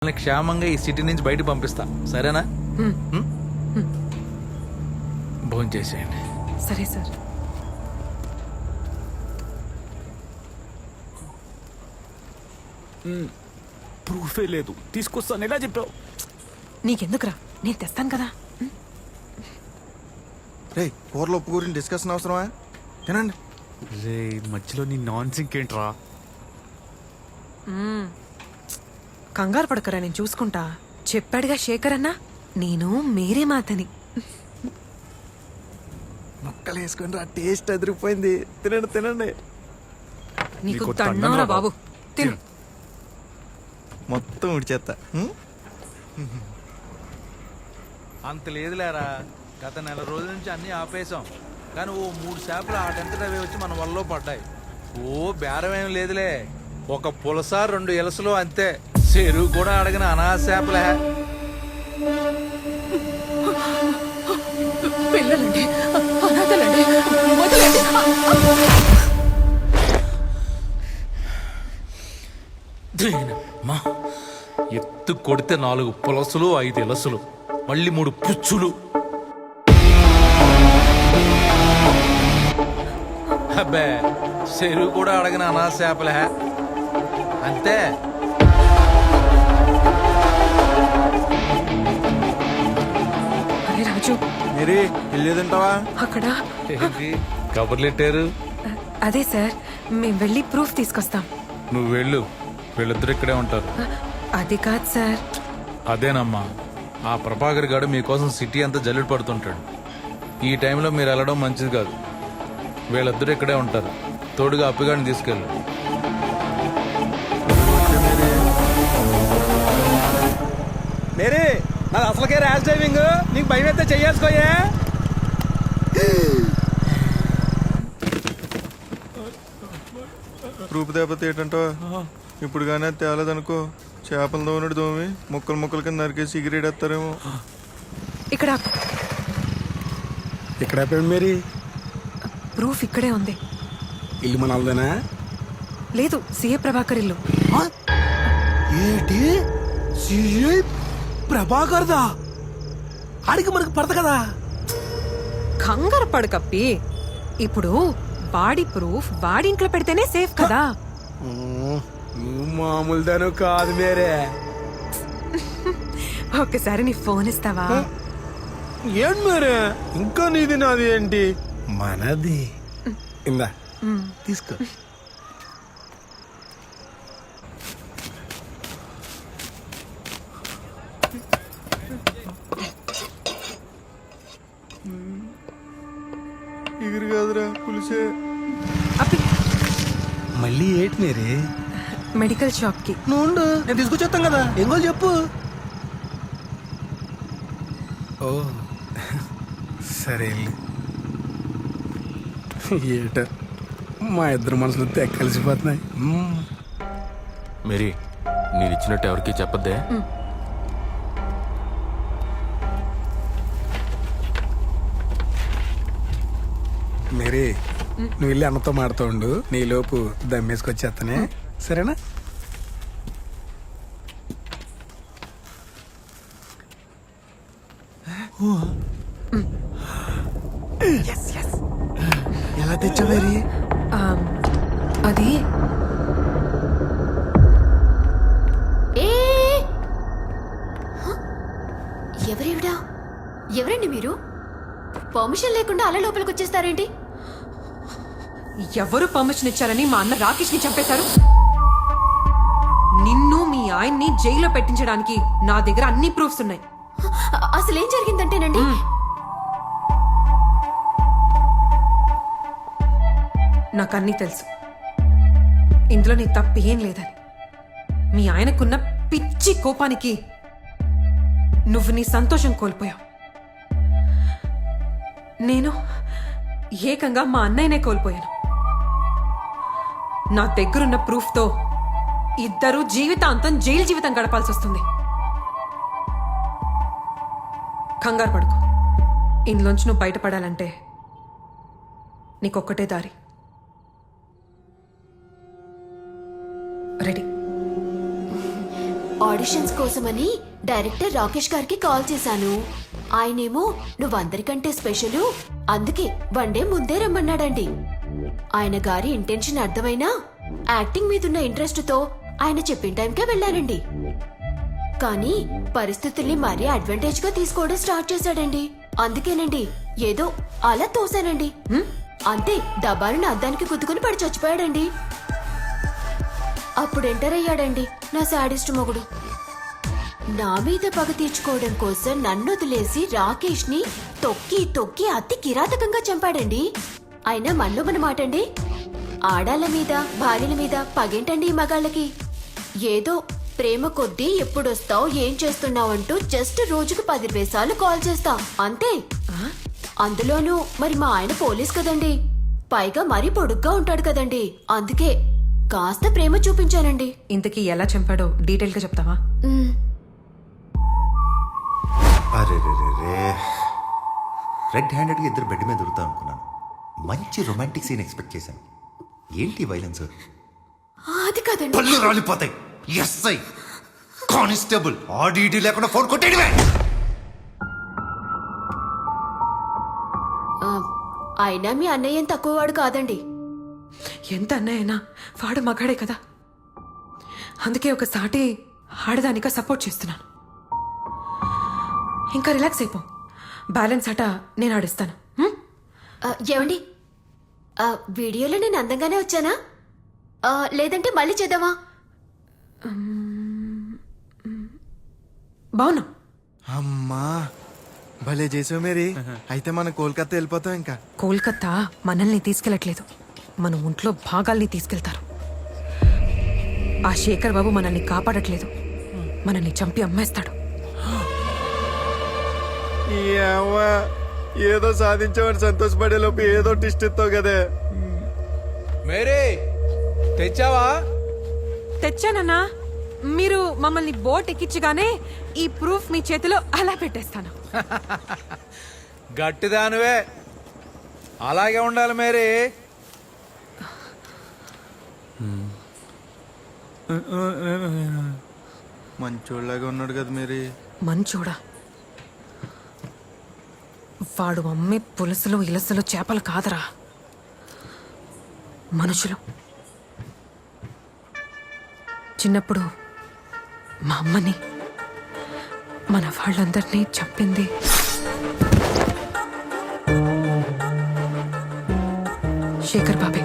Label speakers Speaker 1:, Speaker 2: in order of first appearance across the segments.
Speaker 1: క్షేమంగా ఈ సిటీ నుంచి బయట పంపిస్తా, సరేనా? భోజనం చేసేయండి.
Speaker 2: సరే సార్.
Speaker 3: ప్రూఫే లేదు, తీసుకొస్తాను ఎలా చెప్పావు?
Speaker 2: నీకెందుకురా, నేను తెస్తాను కదా.
Speaker 4: రే కూరలో ఉప్పు గురించి డిస్కషన్ అవసరమా? తినండి.
Speaker 3: రే మధ్యలో నీ నాన్ సింక్ ఏంట్రా?
Speaker 2: కంగారు పడకరా, నేను చూసుకుంటా. చెప్పాడుగా శేఖర్ అన్న, నేను మేరే మాతని.
Speaker 4: ముక్కలు వేసుకొని రా, టేస్ట్ అదిరిపోయింది. తినండి తినండి.
Speaker 2: నీకు
Speaker 3: నీకు
Speaker 2: దండంరా
Speaker 3: దండంరా
Speaker 2: బాబు, తిను.
Speaker 4: మొత్తం ఉడిచేస్తా.
Speaker 1: అంత లేదులేరా, గత నెల రోజుల నుంచి అన్నీ ఆపేశాం. కానీ ఓ 3 చేపలు ఆ టెంతట అవి వచ్చి మన వల్ల పడ్డాయి. ఓ బేరం ఏం లేదులే, ఒక పులస 2 ఎలసలు అంతే. చెరువు కూడా అడగిన అనాథ చేపలే.
Speaker 2: పిల్లలండి, అనాథలండి, వదిలేండి.
Speaker 1: మా ఎత్తు కొడితే 4 పులసలు 5 ఎలసలు, మళ్ళీ 3 పుచ్చులు. అబ్బే, చెరువు కూడా అడగిన అనాథ చేపలే అంతే.
Speaker 2: అరే రాజు,
Speaker 4: మీరే వెళ్ళేదంటావా?
Speaker 2: అక్కడ
Speaker 1: ఏంటి కబుర్లెట్టారు?
Speaker 2: అదే సార్, మేము వెళ్ళి ప్రూఫ్ తీసుకొస్తాం.
Speaker 1: నువ్వు వెళ్ళు, వీళ్ళిద్దరు ఇక్కడే ఉంటారు.
Speaker 2: అది కాదు సార్.
Speaker 1: అదేనమ్మా, ఆ ప్రభాకర్ గారు మీకోసం సిటీ అంతా జల్లుడు పడుతుంటాడు. ఈ టైంలో మీరు వెళ్ళడం మంచిది కాదు. వీళ్ళిద్దరు ఇక్కడే ఉంటారు. తోడుగా అప్పిగాడిని తీసుకెళ్ళు.
Speaker 3: మేరే నాది అసలుకే ర్యాష్ డ్రైవింగ్, నీకు భయం అయితే చెయ్యేసుకోయే.
Speaker 4: రూపు దేపత ఏంటంటో ఇప్పుడు కానీ అది తేలేదనుకో, చేపలు దోమనుడు దోమి ముక్కలు ముక్కలు కింద నరికేసి ఎగిరేడేస్తారేమో.
Speaker 2: ఇక్కడ
Speaker 5: ఎక్కడ మేరీ?
Speaker 2: ప్రూఫ్ ఇక్కడే ఉంది.
Speaker 5: ఇల్లు మనల్దేనా?
Speaker 2: లేదు, సిఏ ప్రభాకర్ ఇల్లు.
Speaker 5: ఏంటి సిఐ ప్రభాకర్దా? ఆడికి మనకు పడత కదా.
Speaker 2: కంగారు పడకప్పి, ఇప్పుడు వాడి ప్రూఫ్ వాడి ఇంట్లో పెడితేనే సేఫ్ కదా.
Speaker 5: నువ్వు మామూలుదాను కాదు మేరే.
Speaker 2: ఒక్కసారి నీ ఫోన్ ఇస్తావా?
Speaker 5: ఏంటి మేరే, ఇంకా నీది నాది ఏంటి? మనది. ఇందా తీసుకో.
Speaker 4: ఎగిరి కాదురా, పులిసే.
Speaker 2: అప్పి,
Speaker 5: మళ్ళీ ఏంటి మేరే?
Speaker 2: మెడికల్ షాప్ కి.
Speaker 5: నువ్వు ఉండు, నేను తీసుకొచ్చేస్తాం కదా. ఏం కావాలి చెప్పు. ఓ సరే వెళ్ళు. ఏట మా ఇద్దరు మనసులు తెగ కలిసిపోతున్నాయి.
Speaker 6: మేరీ, నేను ఇచ్చినట్టు ఎవరికి చెప్పద్దే.
Speaker 5: మేరీ, నువ్వు వెళ్ళి అన్నతో మాడుతూ ఉండు, నీలోపు దమ్మేసుకొచ్చేస్తానే, సరేనా?
Speaker 4: ఎలా తెచ్చా మేరీ?
Speaker 2: అది
Speaker 7: ఎవరేవిడా? ఎవరండి మీరు? పర్మిషన్ లేకుండా అలా లోపలికి వచ్చేస్తారేంటి?
Speaker 2: ఎవరు పర్మిషన్ ఇచ్చారని మా అన్న రాకేష్ ని చంపేశారు? నిన్ను మీ ఆయన్ని జైల్లో పెట్టించడానికి నా దగ్గర అన్ని ప్రూఫ్స్ ఉన్నాయి.
Speaker 7: అసలు ఏం జరిగిందంటేనండి,
Speaker 2: నాకు అన్నీ తెలుసు. ఇందులో నీ తప్పు ఏం లేదని. మీ ఆయనకున్న పిచ్చి కోపానికి నువ్వు నీ సంతోషం కోల్పోయావు. నేను ఏకంగా మా అన్నయ్యనే కోల్పోయాను. నా దగ్గరున్న ప్రూఫ్తో ఇద్దరు జీవితాంతం జైలు జీవితం గడపాల్సి వస్తుంది. కంగారు పడుకో. ఇందులోంచి నువ్వు బయటపడాలంటే నీకొక్కటే దారి. రెడీ?
Speaker 7: ఆడిషన్స్ కోసమని డైరెక్టర్ రాకేష్ గారికి కాల్ చేశాను. ఆయనేమో నువ్వందరికంటే స్పెషల్, అందుకే 1 డే ముందే రమ్మన్నాడండి. ఆయన గారి ఇంటెన్షన్ అర్థమైనా యాక్టింగ్ మీదున్న ఇంట్రెస్ట్ తో ఆయన చెప్పిన టైంకే వెళ్ళానండి. కానీ పరిస్థితుల్ని మరీ అడ్వాంటేజ్ గా తీసుకోవడం స్టార్ట్ చేశాడండి. అందుకేనండి ఏదో అలా తోసానండి. అంతే, డబ్బాలను అద్దానికి గుద్దుకుని పడి చచ్చిపోయాడండి. అప్పుడు ఎంటర్ అయ్యాడండి నా శాడిస్ట్ మొగుడు. నా మీద పగ తీర్చుకోవడం కోసం నన్ను వదిలేసి రాకేష్ ని తొక్కి తొక్కి అతి కిరాతకంగా చంపాడండి. అయినా మనలో మన మాటండి, ఆడాళ్ళ మీద భార్యల మీద పగేంటండి ఈ మగాళ్ళకి? ఏదో ప్రేమ కొద్దీ ఎప్పుడొస్తావు, ఏం చేస్తున్నావు అంటూ జస్ట్ రోజుకు 10 సార్లు కాల్ చేస్తా అంతే. అందులోనూ మరి మా ఆయన పోలీస్ కదండి, పైగా మరీ పొడుగ్గా ఉంటాడు కదండి. అందుకే కాస్త ప్రేమ చూపించానండి.
Speaker 2: ఇంతకీ ఎలా చంపాడో డీటెయిల్ గా చెప్తావా?
Speaker 8: అరే రెడ్ హ్యాండెడ్గా ఇద్దరు బెడ్ మీద దొరుకుతా అనుకున్నాను. మంచి రొమాంటిక్ సీన్ ఎక్స్పెక్ట్ చేశాను. ఏంటి వైలెన్స్?
Speaker 7: అది కదండి.
Speaker 8: పళ్ళు రాలిపోతాయి. ఎస్ఐ కానిస్టేబుల్ ఆడిటీ లేకుండా ఫోన్ కొట్టేయడమే.
Speaker 7: అయినా మీ అన్నయ్య ఏం తక్కువవాడు కాదండి.
Speaker 2: ఎంత అన్నయ్యనా వాడు మగాడే కదా, అందుకే ఒక సాటి ఆడదానిగా సపోర్ట్ చేస్తున్నాను. ఇంకా రిలాక్స్ అయిపో, బ్యాలెన్స్ ఆట నేను ఆడిస్తాను.
Speaker 7: ఏమండి, వీడియోలో నేను అందంగానే వచ్చానా, లేదంటే మళ్ళీ చేద్దామా?
Speaker 2: బావునా?
Speaker 4: అమ్మా భలే చేసావు మేరీ. అయితే మనం కోల్కతా వెళ్ళిపోతాం. ఇంకా
Speaker 2: కోల్కతా మనల్ని తీసుకెళ్లట్లేదు, మన ఒంట్లో భాగాల్ని తీసుకెళ్తారు. ఆ శేఖర్ బాబు మనల్ని కాపాడట్లేదు, మనల్ని చంపి అమ్మేస్తాడు.
Speaker 4: ఏదో సాధించామని సంతోషపడే లోపు ఏదో టిస్ట్ ఇస్తావు కదే.
Speaker 1: మేరీ తెచ్చావా?
Speaker 2: తెచ్చానన్నా, మీరు మమ్మల్ని బోట్ ఎక్కించగానే ఈ ప్రూఫ్ మీ చేతిలో అలా పెట్టేస్తాను.
Speaker 1: గట్టిదానివే, అలాగే ఉండాలి మేరీ.
Speaker 4: మంచోళ్ళగా ఉన్నాడు కదా మేరీ.
Speaker 2: మంచోడా? వాడు అమ్మే పులసలు ఇలసలు చేపలు కాదరా, మనుషులు. చిన్నప్పుడు మా అమ్మని మన వాళ్ళందరినీ చంపింది శేఖర్ బాబే.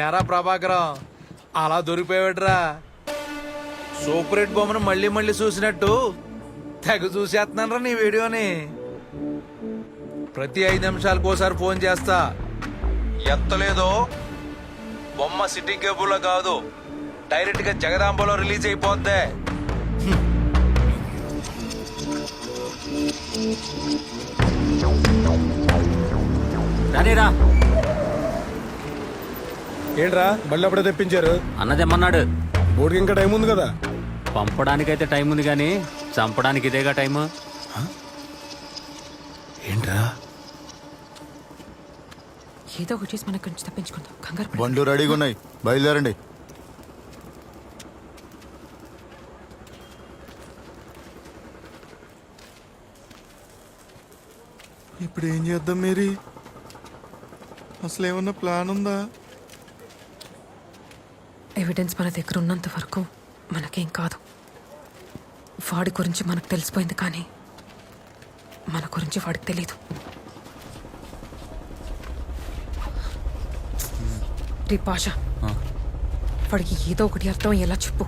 Speaker 1: ఎరా ప్రభాకరం, అలా దొరికిపోయాడురా. సూపర్ హిట్ బొమ్మను మళ్ళీ మళ్ళీ చూసినట్టు తెగ చూసేస్తున్నాను రా నీ వీడియోని. ప్రతి 5 నిమిషాలకు ఒకసారి ఫోన్ చేస్తా, ఎత్తలేదో బొమ్మ సిటీ కేబుల్లో కాదు, డైరెక్ట్ గా జగదాంబలో రిలీజ్ అయిపోద్ది.
Speaker 9: రానేరా
Speaker 3: ఏంట్రా మళ్ళీ అప్పుడే తెప్పించారు?
Speaker 9: అన్నదేమన్నాడు.
Speaker 3: బోర్డుకి ఇంకా టైం ఉంది కదా.
Speaker 9: పంపడానికైతే టైం ఉంది కానీ చంపడానికి ఇదేగా టైము.
Speaker 3: ఏంట్రా?
Speaker 2: ఏదో ఒకటి చేసి మనకు నుంచి తప్పించుకుందాం. కంగారు పడకు.
Speaker 10: బండ్లు రెడీగా ఉన్నాయి, బయలుదేరండి.
Speaker 4: ఇప్పుడు ఏం చేద్దాం మేరీ? అసలు ఏమన్నా ప్లాన్ ఉందా?
Speaker 2: ఎవిడెన్స్ మన దగ్గర ఉన్నంత వరకు మనకేం కాదు. వాడి గురించి మనకు తెలిసిపోయింది, కానీ మన గురించి వాడికి తెలీదు. రే పాషా, వాడికి ఏదో ఒకటి అర్థం అయ్యేలా చెప్పు.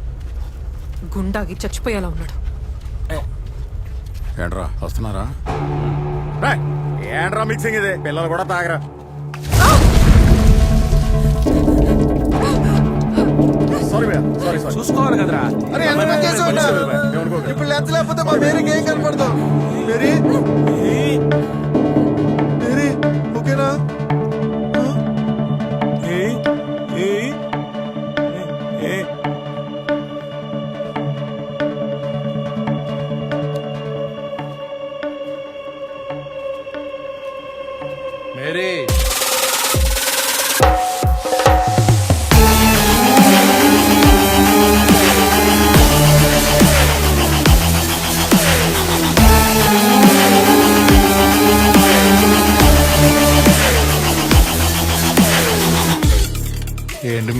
Speaker 2: గుండాగి చచ్చిపోయేలా ఉన్నాడు.
Speaker 5: ఏంట్రా వస్తున్నారా? ఏంట్రా మిక్సింగ్ ఇది? పిల్లలు కూడా తాగరా?
Speaker 3: చూసుకోవాలి కదరా.
Speaker 4: ఇప్పుడు లెంచ లేకపోతే మా మేరీకి ఏం కనపడతాం? మేరీ మేరీ ఓకేనా?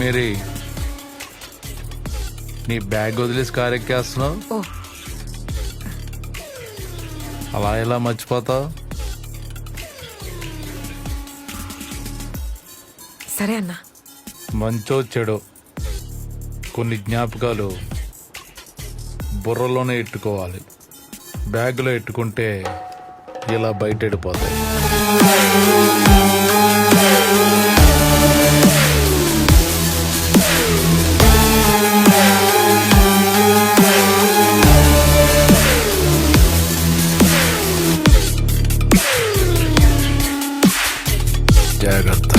Speaker 1: మేరీ, నీ బ్యాగ్ వదిలేసి కారు ఎక్కేస్తున్నావు.
Speaker 2: ఓ
Speaker 1: అలా ఎలా మర్చిపోతావు?
Speaker 2: సరే అన్నా.
Speaker 1: మంచో చెడో కొన్ని జ్ఞాపకాలు బుర్రలోనే ఎట్టుకోవాలి. బ్యాగులో ఎట్టుకుంటే ఇలా బయట వెళ్ళిపోతాయి. జాగ్రత్త.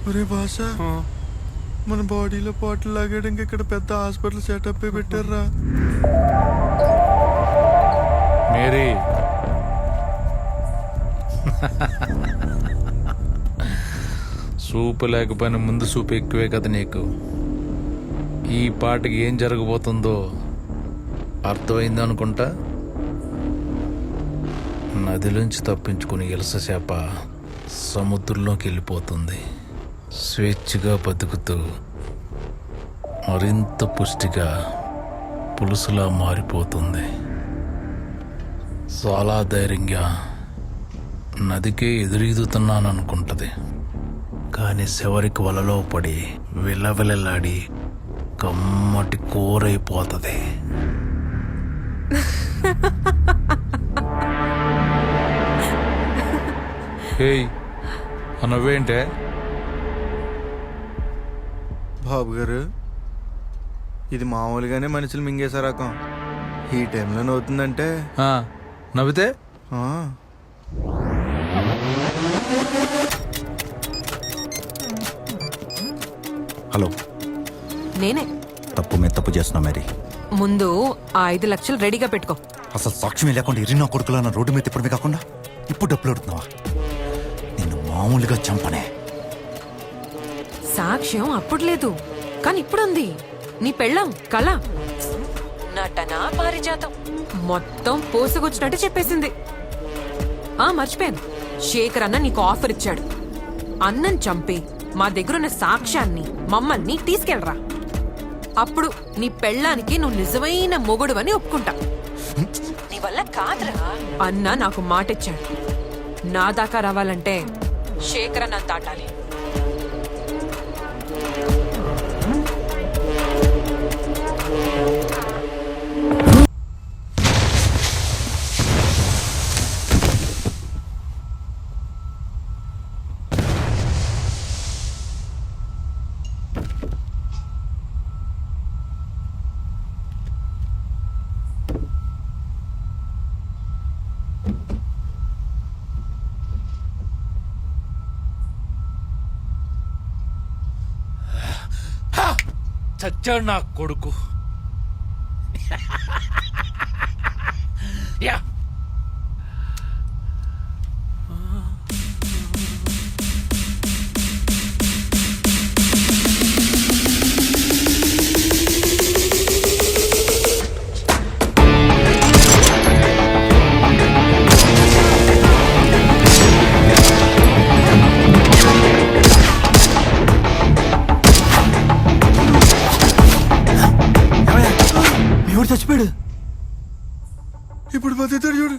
Speaker 4: ఒరే భాష, మన బాడీలో పాటలు లాగడానికి ఇక్కడ పెద్ద హాస్పిటల్ సెటప్ పెట్టారా.
Speaker 1: మేరీ, సూపు లేకపోయినా ముందు సూపు ఎక్కువే కదా నీకు. ఈ పాటకి ఏం జరగబోతుందో అర్థమైందనుకుంటా. నదిలోంచి తప్పించుకుని ఇలస చేప సముద్రంలోకి వెళ్ళిపోతుంది. స్వేచ్ఛగా బతుకుతూ మరింత పుష్టిగా పులుసులా మారిపోతుంది. చాలా ధైర్యంగా నదికే ఎదురీదుతున్నాననుకుంటది. కానీ చివరికి వలలో పడి విలవిలలాడి కమ్మటి కూరైపోతుంది. హేయ్, నవ్వేంటే?
Speaker 4: బాబు గారు, ఇది మామూలుగానే మనుషులు మింగేసే రకం. ఈ టైంలో నవ్వుతుందంటే
Speaker 1: నవ్వితే
Speaker 4: ఆ,
Speaker 8: హలో,
Speaker 2: నేనే.
Speaker 8: తప్పు మీద తప్పు చేస్తున్నావు మేరీ.
Speaker 2: ముందు ఆ 5 లక్షలు రెడీగా పెట్టుకో.
Speaker 8: అసలు సాక్ష్యం లేకుండా ఇరినా కొడుకులా నా రోడ్డు మీద తిప్పడమే కాకుండా ఇప్పుడు డబ్బులు అడుగుతున్నావా? నిన్ను మామూలుగా చంపనే.
Speaker 2: సాక్ష్యం అప్పుడు లేదు, కానీ ఇప్పుడుంది. నీ పెళ్ళాం కళ నటనా పారిజాతం మొత్తం పోసుకొచ్చినట్టు చెప్పేసింది. మర్చిపోయాను, శేఖర్ అన్న నీకు ఆఫర్ ఇచ్చాడు. అన్నం చంపి మా దగ్గరున్న సాక్ష్యాన్ని మమ్మల్ని తీసుకెళ్ళరా. అప్పుడు నీ పెళ్ళానికి నువ్వు నిజమైన మొగుడు అని ఒప్పుకుంటా. నీ వల్ల కాదురా. అన్న నాకు మాటిచ్చాడు, నా దాకా రావాలంటే శేఖర్ అన్న దాటాలి.
Speaker 1: చచ్చాడు నా కొడుకు. యా
Speaker 8: చచ్చిపోయాడు.
Speaker 4: ఇప్పుడు బతుకుతాడు చూడు.